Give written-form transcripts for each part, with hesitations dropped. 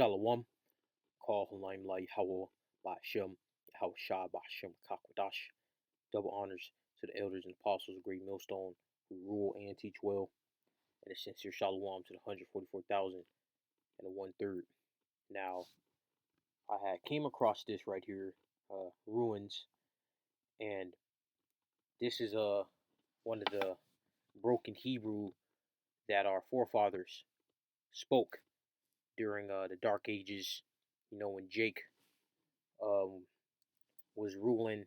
Shalom, call Halim Lai Hawa Ba'ashem, Yahweh Shah Ba'ashem Kakwadash. Double honors to the elders and apostles of Great Millstone who rule and teach well. And a sincere shalom to the 144,000 and the 1/3. Now, I had came across this right here, ruins, and this is one of the broken Hebrew that our forefathers spoke during the Dark Ages. You know, when Jake um, was ruling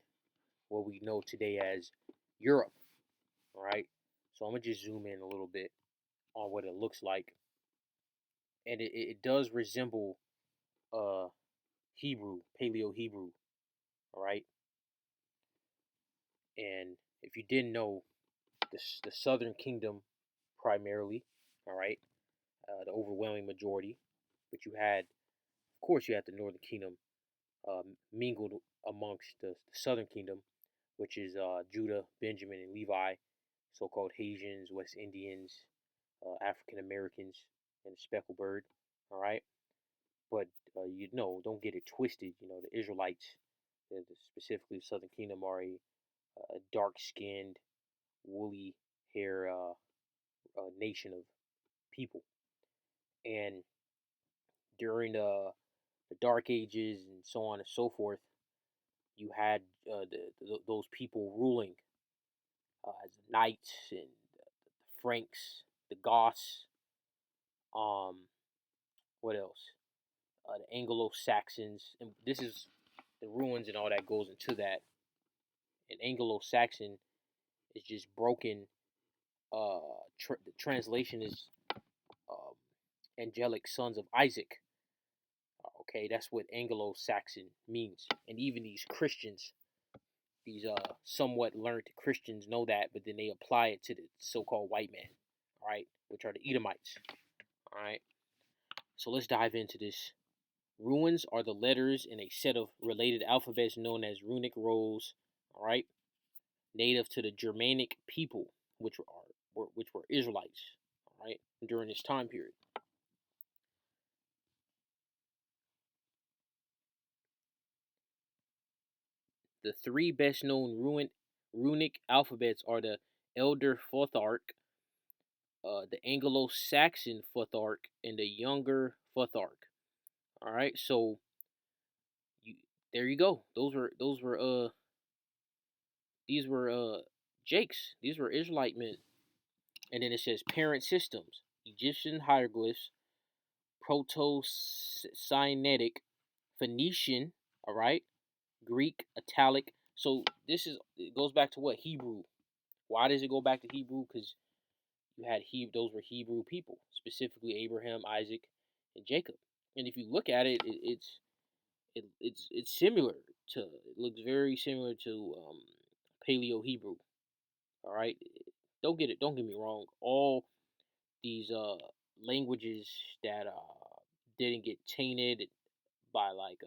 what we know today as Europe. All right, so I'm gonna just zoom in a little bit on what it looks like, and it does resemble uh Hebrew, Paleo Hebrew. All right, and if you didn't know, the Southern Kingdom primarily, all right, the overwhelming majority, but you had, of course, you had the Northern Kingdom mingled amongst the Southern Kingdom, which is Judah, Benjamin, and Levi, so-called Haitians, West Indians, African Americans, and the speckled bird. All right, but don't get it twisted. You know, the Israelites, specifically the Southern Kingdom, are a dark-skinned, woolly hair nation of people, and during the Dark Ages and so on and so forth, you had those people ruling as the Knights and the Franks, the Goths. Um, what else? The Anglo-Saxons, and this is the ruins and all that goes into that. An Anglo-Saxon is just broken. The translation is um, angelic sons of Isaac. Okay, that's what Anglo-Saxon means. And even these Christians, these somewhat learned Christians know that, but then they apply it to the so-called white man, all right, which are the Edomites. All right, so let's dive into this. Runes are the letters in a set of related alphabets known as runic rows, all right, native to the Germanic people, which were Israelites, all right, during this time period. The three best known runic alphabets are the Elder Futhark, the Anglo-Saxon Futhark, and the Younger Futhark. All right, so you there you go. Those were these were Jakes. These were Israelite men. And then it says parent systems: Egyptian hieroglyphs, Proto-Sinaitic, Phoenician. All right, Greek, Italic. So it goes back to what Hebrew. Why does it go back to Hebrew? Because you had those were Hebrew people, specifically Abraham, Isaac, and Jacob. And if you look at it, it's similar to. It looks very similar to Paleo Hebrew. All right, don't get it. Don't get me wrong. All these languages that didn't get tainted by like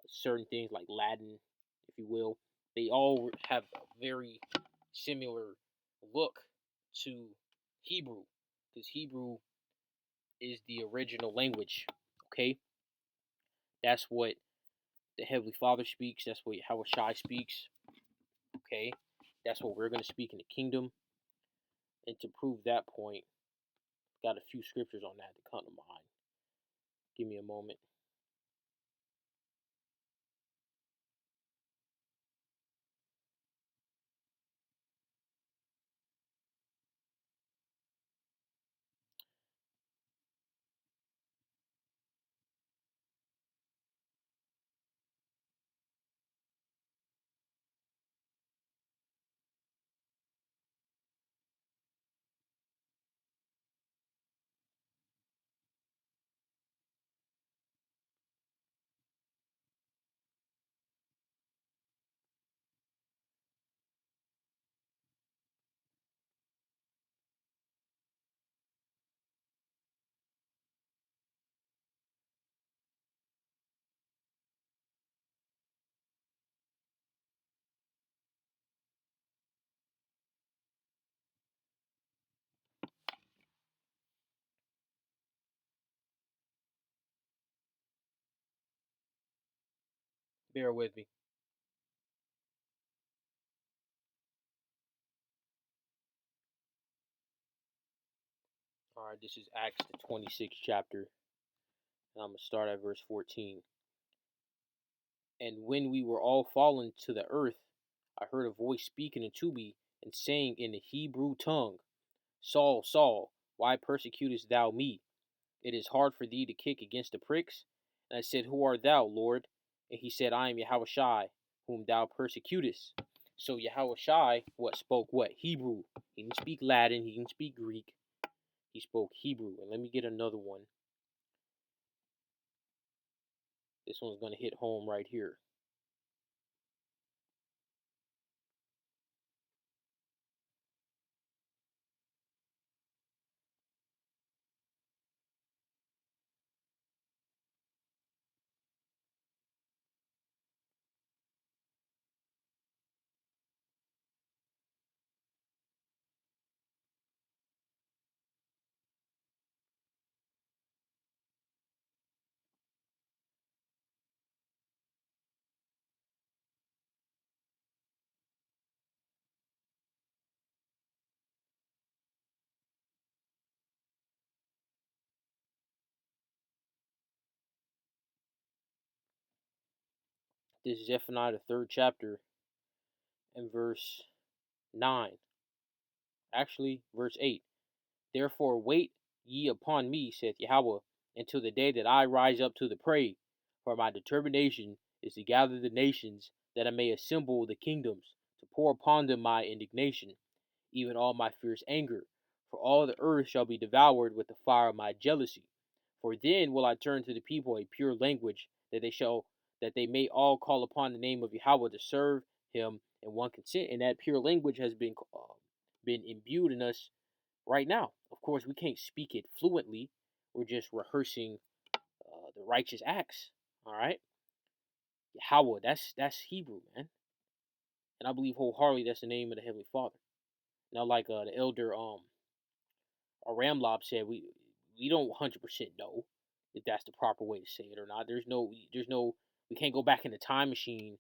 certain things like Latin, if you will, they all have a very similar look to Hebrew, because Hebrew is the original language. Okay, that's what the Heavenly Father speaks. That's what Howard Shai speaks. Okay, that's what we're gonna speak in the kingdom. And to prove that point, got a few scriptures on that to come to mind. Give me a moment. Bear with me. All right, this is Acts the 26th chapter, and I'm going to start at verse 14. And when we were all fallen to the earth, I heard a voice speaking unto me and saying in the Hebrew tongue, Saul, Saul, why persecutest thou me? It is hard for thee to kick against the pricks. And I said, Who art thou, Lord? And he said, I am Yahushai, whom thou persecutest. So Yahushai, spoke what? Hebrew. He didn't speak Latin. He didn't speak Greek. He spoke Hebrew. And let me get another one. This one's going to hit home right here. This is Zephaniah, the 3rd chapter, and verse 9. Actually, verse 8. Therefore wait ye upon me, saith Yahweh, until the day that I rise up to the prey. For my determination is to gather the nations, that I may assemble the kingdoms, to pour upon them my indignation, even all my fierce anger. For all the earth shall be devoured with the fire of my jealousy. For then will I turn to the people a pure language, that they may all call upon the name of Yahweh to serve him in one consent. And that pure language has been imbued in us right now. Of course, we can't speak it fluently. We're just rehearsing the righteous acts. All right, Yahweh. That's Hebrew, man, and I believe wholeheartedly that's the name of the Heavenly Father. Now, like the elder Ramlob said, we don't 100% know if that's the proper way to say it or not. There's no we can't go back in the time machine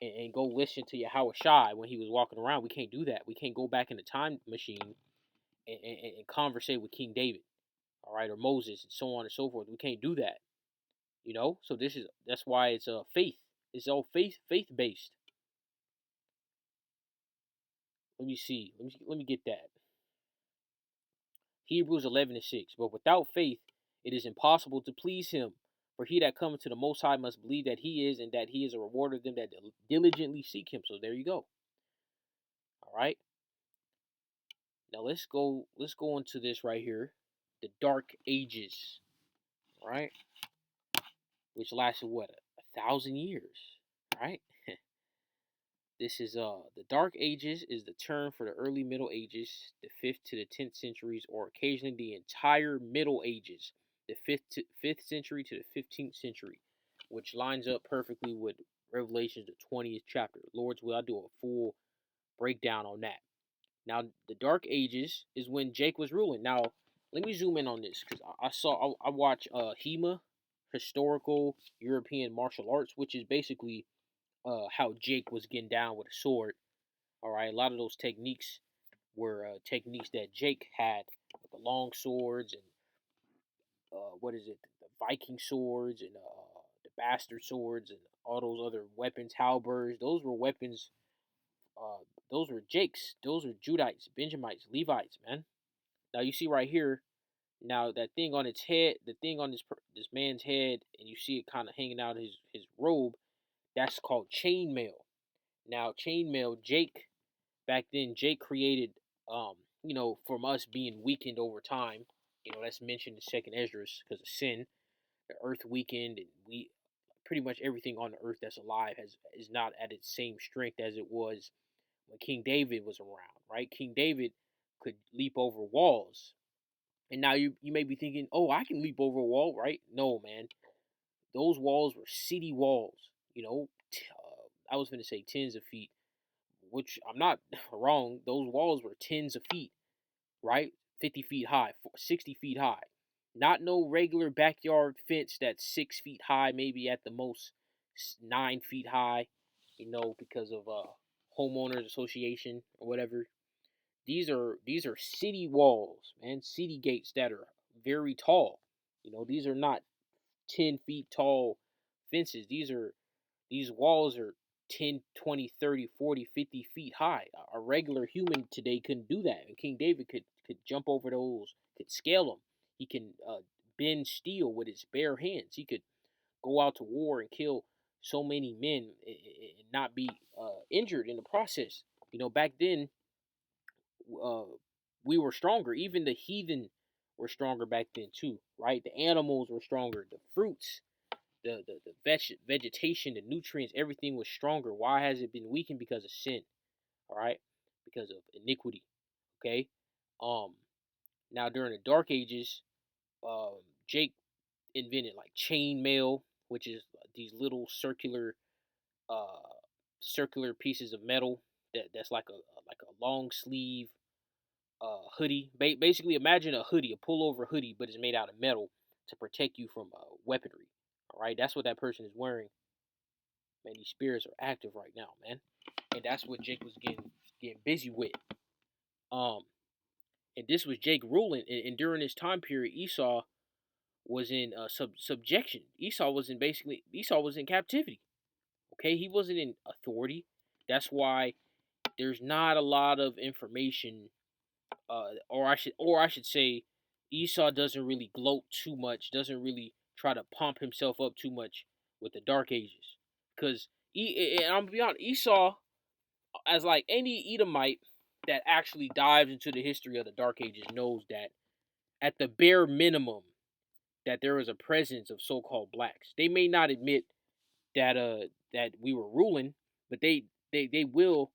and go listen to Yahweh Shai when he was walking around. We can't do that. We can't go back in the time machine and conversate with King David, all right, or Moses, and so on and so forth. We can't do that, you know. So that's why it's faith. It's all faith based. Let me see. Let me get that. Hebrews 11:6. But without faith, it is impossible to please him. For he that cometh to the Most High must believe that he is, and that he is a rewarder of them that diligently seek him. So there you go. All right. Now let's go. Let's go into this right here, the Dark Ages. All right, which lasted what 1,000 years. Right. This is the Dark Ages is the term for the early Middle Ages, the 5th to the 10th centuries, or occasionally the entire Middle Ages, the 5th century to the 15th century, which lines up perfectly with Revelations, the 20th chapter. Lord's will, I'll do a full breakdown on that. Now, the Dark Ages is when Jake was ruling. Now, let me zoom in on this because I watch HEMA, Historical European Martial Arts, which is basically how Jake was getting down with a sword. All right, a lot of those techniques were techniques that Jake had with the long swords and what is it, the Viking swords and the bastard swords and all those other weapons, halberds. Those were weapons. Those were Jakes. Those were Judites, Benjamites, Levites, man. Now you see right here. Now that thing on its head, the thing on this man's head, and you see it kind of hanging out his robe. That's called chainmail. Now chainmail, Jake back then Jake created from us being weakened over time, that's mentioned in second Esdras because of sin. The earth weakened, and we pretty much everything on the earth that's alive is not at its same strength as it was when King David was around, right? King David could leap over walls. And now you may be thinking, oh, I can leap over a wall, right? No, man. Those walls were city walls, I was going to say tens of feet, which I'm not wrong. Those walls were tens of feet, right? 50 feet high, 60 feet high. Not no regular backyard fence that's 6 feet high, maybe at the most 9 feet high, because of homeowners association or whatever. These are city walls, man, city gates that are very tall. These are not 10 feet tall fences. These walls are 10, 20, 30, 40, 50 feet high. A regular human today couldn't do that. And King David could jump over those, could scale them. He can bend steel with his bare hands. He could go out to war and kill so many men and not be injured in the process. Back then, uh, we were stronger. Even the heathen were stronger back then too, right? The animals were stronger. The fruits, the vegetation, the nutrients, everything was stronger. Why has it been weakened? Because of sin, all right? Because of iniquity, okay? Um, Now during the Dark Ages, um, Jake invented like chain mail, which is these little uh, circular pieces of metal that's like a long sleeve hoodie. Basically, imagine a hoodie, a pullover hoodie, but it's made out of metal to protect you from weaponry. All right, that's what that person is wearing. Man, these spirits are active right now, man, and that's what Jake was getting busy with. Um, and this was Jake ruling, and during this time period, Esau was in subjection. Esau was in captivity. Okay, he wasn't in authority. That's why there's not a lot of information, or I should say, Esau doesn't really gloat too much. Doesn't really try to pump himself up too much with the Dark Ages, because I'm gonna be honest, Esau, as like any Edomite that actually dives into the history of the Dark Ages, knows that at the bare minimum that there is a presence of so-called blacks. They may not admit that we were ruling, but they will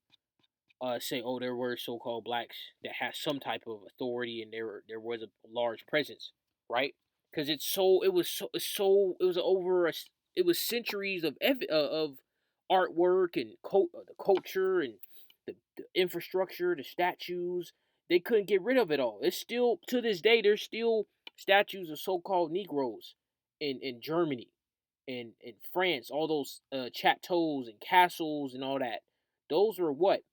say, oh, there were so-called blacks that had some type of authority, and there was a large presence, right? Because it was centuries of artwork and the culture and the infrastructure, the statues. They couldn't get rid of it all. It's still, to this day, there's still statues of so-called Negroes in Germany and in France, all those chateaus and castles and all that. Those were what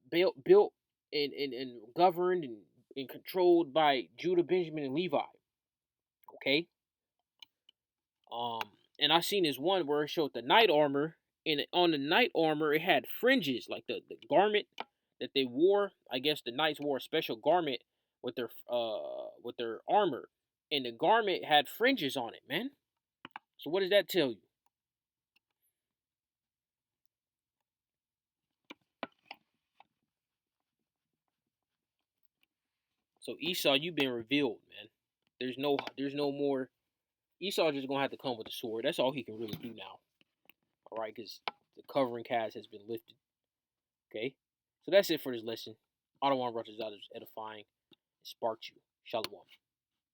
built and governed and controlled by Judah, Benjamin, and Levi. Okay. Um, and I seen this one where it showed the knight armor, and on the knight armor it had fringes, like the garment that they wore. I guess the knights wore a special garment with their armor, and the garment had fringes on it, man. So what does that tell you? So Esau, you've been revealed, man. There's no more. Esau just gonna have to come with the sword. That's all he can really do now. All right, because the covering cast has been lifted. Okay, so that's it for this lesson. I don't want to rush this out as edifying. It sparked you. Shalom.